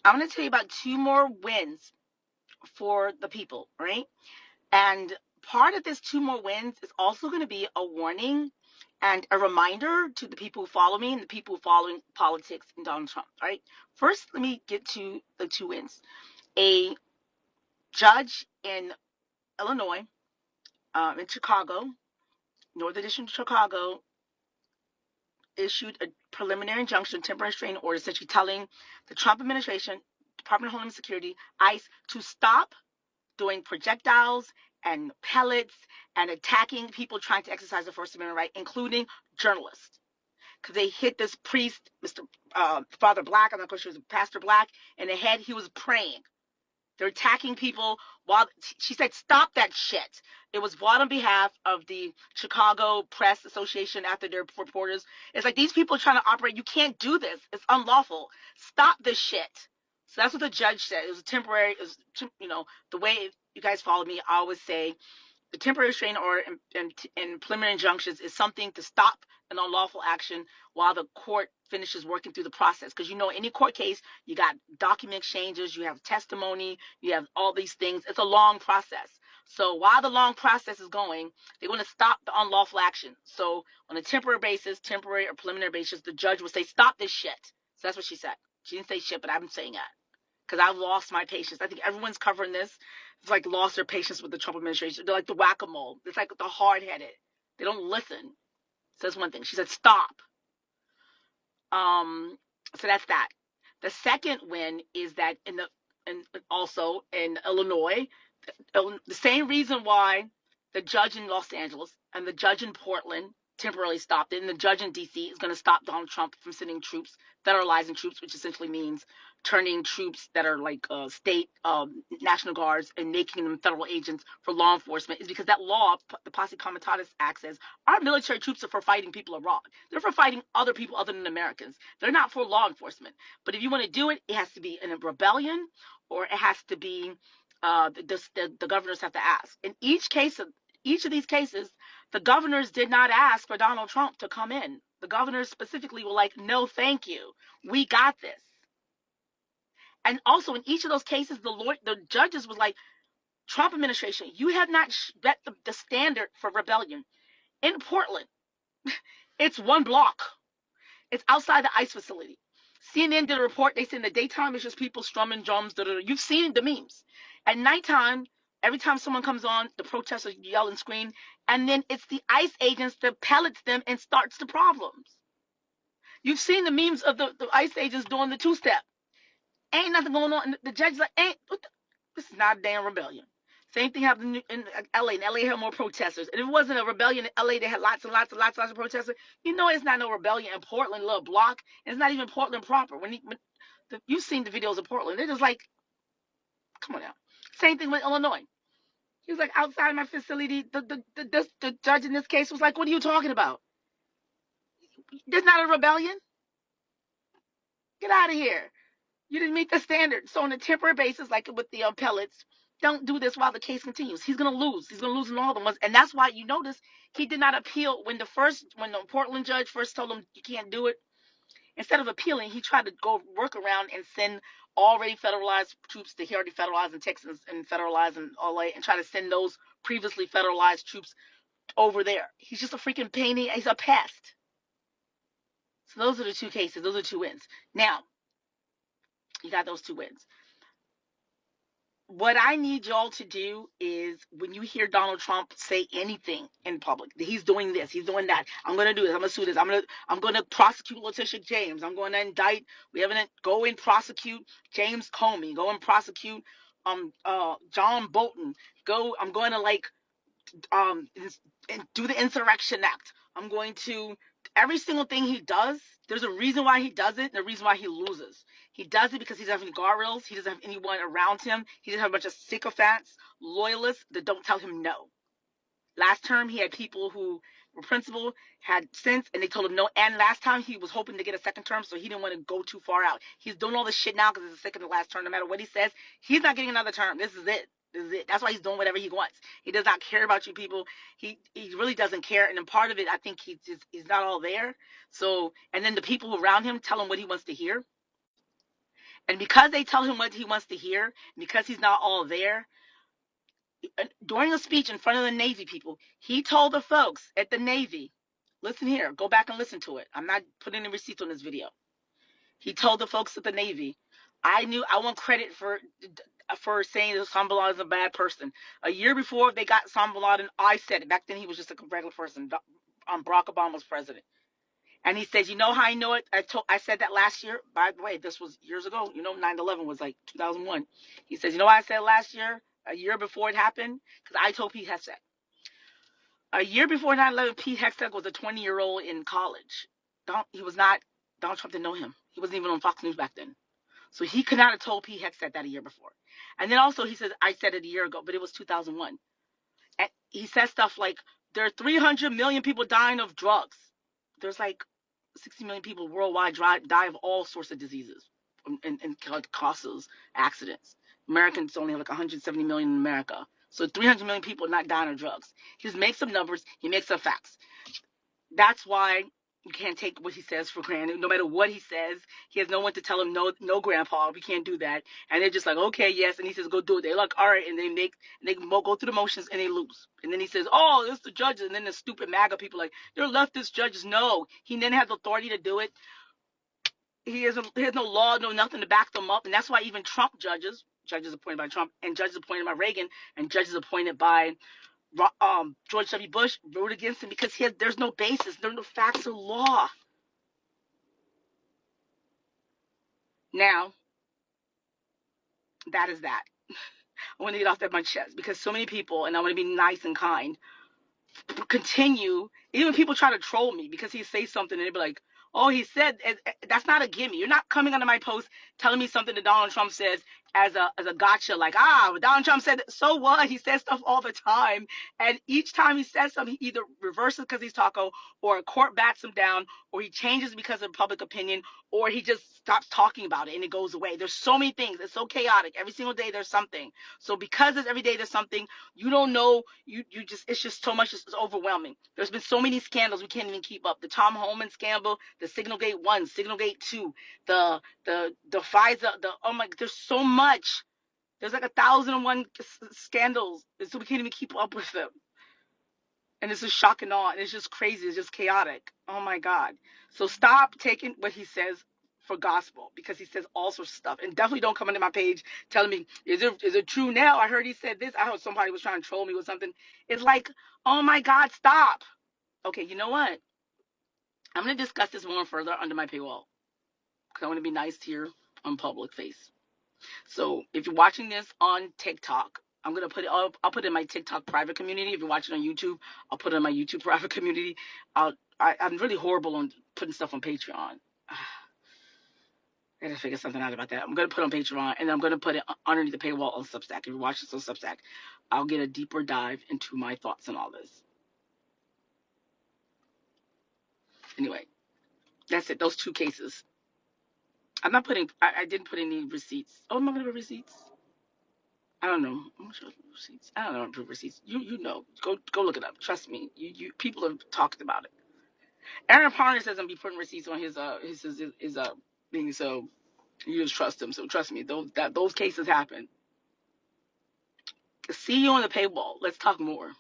I'm going to tell you about two more wins for the people, right? And part of this two more wins is also going to be a warning and a reminder to the people who follow me and the people following politics and Donald Trump, right? First, let me get to the two wins. A judge in Illinois, in Chicago, Northern District of Chicago, issued a preliminary injunction, temporary restraining order, essentially telling the Trump administration, Department of Homeland Security, ICE, to stop doing projectiles and pellets and attacking people trying to exercise the First Amendment right, including journalists. Because they hit this priest, Mr. Father Black, I'm not sure it was Pastor Black, in the head. He was praying. They're attacking people while she said, stop that shit. It was brought on behalf of the Chicago Press Association after their reporters. It's like, these people are trying to operate. You can't do this. It's unlawful. Stop this shit. So that's what the judge said. It was a temporary, it was, the way you guys follow me, I always say the temporary restraining order and preliminary injunctions is something to stop an unlawful action while the court finishes working through the process. Because any court case, you got document exchanges, you have testimony, you have all these things. It's a long process. So while the long process is going, they're going to stop the unlawful action. So on a temporary basis, temporary or preliminary basis, the judge will say, stop this shit. So that's what she said. She didn't say shit, but I'm saying that because I've lost my patience. I think everyone's covering this. It's like lost their patience with the Trump administration. They're like the whack-a-mole. It's like the hard-headed. They don't listen. So that's one thing. She said, stop. So that's that. The second win is that also in Illinois, the same reason why the judge in Los Angeles and the judge in Portland temporarily stopped it, and the judge in D.C. is going to stop Donald Trump from sending troops, federalizing troops, which essentially means turning troops that are like state National Guards and making them federal agents for law enforcement, is because that law, the Posse Comitatus Act, says our military troops are for fighting people abroad. They're for fighting other people other than Americans. They're not for law enforcement. But if you want to do it, it has to be in a rebellion, or it has to be the governors have to ask. In each of these cases, the governors did not ask for Donald Trump to come in. The governors specifically were like, no, thank you. We got this. And also in each of those cases, the judges was like, Trump administration, you have not met the standard for rebellion. In Portland, it's one block. It's outside the ICE facility. CNN did a report. They said in the daytime, it's just people strumming drums. You've seen the memes. At nighttime, every time someone comes on, the protesters yell and scream. And then it's the ICE agents that pellets them and starts the problems. You've seen the memes of the ICE agents doing the two-step. Ain't nothing going on. And the judge's like, this is not a damn rebellion. Same thing happened in LA. In LA had more protesters. And if it wasn't a rebellion in LA, they had lots and lots of protesters. It's not no rebellion in Portland, little block. It's not even Portland proper. You've seen the videos of Portland. They're just like, come on now. Same thing with Illinois. He was like, outside my facility, the judge in this case was like, what are you talking about? There's not a rebellion. Get out of here. You didn't meet the standard. So on a temporary basis, like with the pellets, don't do this while the case continues. He's going to lose. He's going to lose in all the ones. And that's why you notice he did not appeal when the Portland judge first told him you can't do it. Instead of appealing, he tried to go work around and send already federalized troops that he already federalized in Texas and federalized in LA and try to send those previously federalized troops over there. He's just a freaking pain. He's a pest. So those are the two cases. Those are two wins. Now, you got those two wins. What I need y'all to do is when you hear Donald Trump say anything in public, he's doing this, he's doing that, I'm going to do this, I'm going to sue this, I'm going to prosecute Letitia James, I'm going to indict, go and prosecute James Comey, go and prosecute John Bolton, I'm going to do the Insurrection Act, I'm going to, every single thing he does, there's a reason why he does it and a reason why he loses. He does it because he doesn't have any guardrails. He doesn't have anyone around him. He doesn't have a bunch of sycophants, loyalists that don't tell him no. Last term, he had people who were principled, had sense, and they told him no. And last time, he was hoping to get a second term, so he didn't want to go too far out. He's doing all this shit now because it's the second to last term. No matter what he says, he's not getting another term. This is it. That's why he's doing whatever he wants. He does not care about you people. He really doesn't care. And then part of it, I think he's not all there. So, and then the people around him tell him what he wants to hear. And because they tell him what he wants to hear, because he's not all there, during a speech in front of the Navy people, he told the folks at the Navy, listen here, go back and listen to it. I'm not putting any receipts on this video. He told the folks at the Navy, I want credit for saying that Osama bin Laden is a bad person. A year before they got Osama bin Laden, I said it. Back then he was just a regular person. Barack Obama was president. And he says, you know how I know it? I said that last year. By the way, this was years ago. 9/11 was like 2001. He says, you know what I said last year, a year before it happened? Because I told Pete Hegseth. A year before 9/11, Pete Hegseth was a 20-year-old in college. He was not, Donald Trump didn't know him. He wasn't even on Fox News back then. So he could not have told Pete Hegseth that a year before. And then also he says, I said it a year ago, but it was 2001. And he says stuff like, there are 300 million people dying of drugs. There's like 60 million people worldwide die of all sorts of diseases and causes accidents. Americans only have like 170 million in America. So 300 million people not dying of drugs. He just makes up numbers. He makes up facts. That's why you can't take what he says for granted. No matter what he says, he has no one to tell him, no, grandpa, we can't do that. And they're just like, okay, yes. And he says, go do it. They're like, all right. And they go through the motions and they lose. And then he says, oh, it's the judges. And then the stupid MAGA people like, they're leftist judges. No, he didn't have the authority to do it. He has no law, no nothing to back them up. And that's why even Trump judges appointed by Trump and judges appointed by Reagan and judges appointed by George W. Bush wrote against him because there's no basis. There's no facts or law. Now, that is that. I want to get off that my chest because so many people, and I want to be nice and kind, continue, even people try to troll me because he says something and they be like, oh, he said, that's not a gimme. You're not coming under my post telling me something that Donald Trump says as a gotcha, like, Donald Trump said, so what? He says stuff all the time. And each time he says something, he either reverses because he's taco, or a court bats him down, or he changes because of public opinion, or he just stops talking about it and it goes away. There's so many things. It's so chaotic. Every single day there's something. So because every day there's something, you don't know, you just, it's just so much, it's overwhelming. There's been so many scandals we can't even keep up. The Tom Homan scandal, the Signal Gate 1, Signal Gate 2, the FISA, oh my, there's so much. There's like 1,001 scandals, and so we can't even keep up with them. And it's just shock and awe, and it's just crazy. It's just chaotic. Oh my God. So stop taking what he says for gospel, because he says all sorts of stuff. And definitely don't come into my page telling me, is it true now? I heard he said this. I heard somebody was trying to troll me with something. It's like, oh my God, stop. Okay, you know what? I'm going to discuss this more further under my paywall, because I want to be nice here on public face. So if you're watching this on TikTok, I'm going to put it up. I'll put it in my TikTok private community. If you're watching on YouTube, I'll put it in my YouTube private community. I'm really horrible on putting stuff on Patreon. I gotta figure something out about that. I'm going to put it on Patreon, and I'm going to put it underneath the paywall on Substack. If you watch this on Substack, I'll get a deeper dive into my thoughts on all this. Anyway, that's it. Those two cases. I'm not putting, I didn't put any receipts. Oh, am I going to put receipts? I don't know. I'm sure receipts. I don't know about receipts. You know. Go look it up. Trust me. You people have talked about it. Aaron Parner says I'm be putting receipts on his thing, so you just trust him. So trust me, those cases happen. See you on the paywall. Let's talk more.